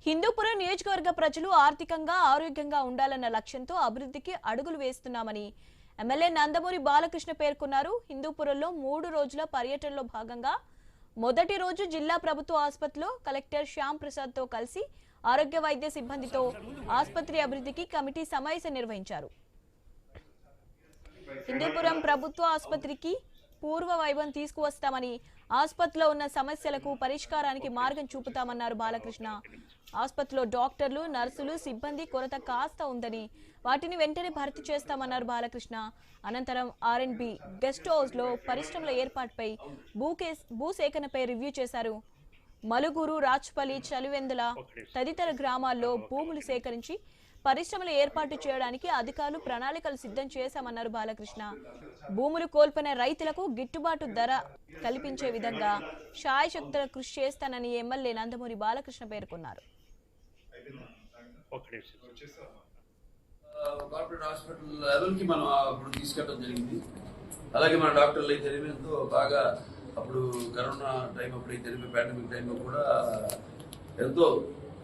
హిందూపురం నియోజకవర్గ ప్రజలు ఆర్థికంగా ఆరోగ్యంగా ఉండాలన్న లక్ష్యంతో అభివృద్ధికి అడుగులు వేస్తున్నామని ఎమ్మెల్యే నందమూరి బాలకృష్ణ పేర్కొన్నారు. హిందూపురంలో 3 రోజుల పర్యటనలో భాగంగా మొదటి రోజు జిల్లా ప్రభుత్వ ఆసుపత్రిలో కలెక్టర్ శ్యామ్ ప్రసాద్ తో కలిసి ఆరోగ్య వైద్య సిబ్బందితో ఆసుపత్రి అభివృద్ధికి కమిటీ సమావేశం నిర్వహించారు. హిందూపురం ప్రభుత్వ ఆసుపత్రికి పూర్వ వైభవం తీసుకువస్తామని, ఆసుపత్రిలో ఉన్న సమస్యలకు పరిష్కారానికి మార్గం చూపుతామన్నారు బాలకృష్ణ. ఆసుపత్రిలో డాక్టర్లు, నర్సులు, సిబ్బంది కొరత కాస్త ఉందని, వాటిని వెంటనే భర్తీ చేస్తామన్నారు బాలకృష్ణ. అనంతరం R&B గెస్ట్ హౌస్ లో పరిశ్రమల ఏర్పాటుపై భూసేకరణపై రివ్యూ చేశారు. మలుగురు, రాచుపల్లి, చలివెందుల తదితర గ్రామాల్లో భూములు సేకరించి పరిశ్రమలు ఏర్పాటు చేయడానికి అధికారులు ప్రణాళికలు సిద్ధం చేశామన్నారు బాలకృష్ణ. భూములు కోల్పోయిన రైతులకు గిట్టుబాటు ధర కల్పించే విధంగా శాయశక్తుల కృషి చేస్తానని ఎమ్మెల్యే నందమూరి బాలకృష్ణ పేర్కొన్నారు. కార్పొరేట్ హాస్పిటల్ లెవెల్కి మనం అప్పుడు తీసుకెళ్ళడం జరిగింది. అలాగే మన డాక్టర్లు అయితే ఎంతో బాగా అప్పుడు కరోనా టైం అప్పుడు అయితే పాండమిక్ టైంలో కూడా ఎంతో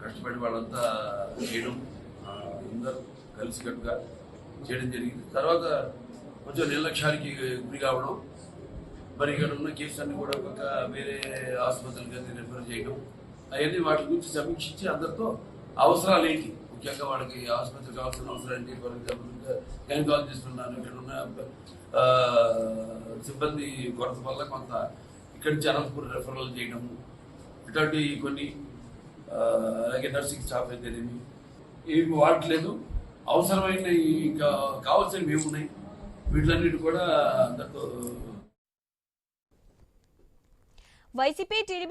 కష్టపడి వాళ్ళంతా చేయడం, అందరూ కలిసికట్టుగా చేయడం జరిగింది. తర్వాత కొంచెం నిర్లక్ష్యానికి గురి కావడం, మరి ఇక్కడ ఉన్న కేసు అన్ని కూడా ఒక వేరే ఆసుపత్రులకి రిఫర్ చేయడం, అవన్నీ వాటి గురించి సమీక్షించి అందరితో అవసరాలు ఏంటి, ముఖ్యంగా వాళ్ళకి ఆసుపత్రికి కావాల్సిన అవసరాలు ఏంటి, ఫర్ ఎగ్జాంపుల్ గైనకాలజిస్ట్ ఉన్నారు, ఇక్కడ ఉన్న సిబ్బంది కొరత వల్ల కొంత ఇక్కడి నుంచి అనంతపురం రెఫరల్ చేయడము, ఇట్లాంటి కొన్ని, అలాగే నర్సింగ్ స్టాఫ్ అయితే ఏమి వాడట్లేదు. అవసరమైన ఇంకా కావాల్సినవి ఏమున్నాయి, వీటిలన్నిటి కూడా అందరితో వైసీపీ టీడీపీ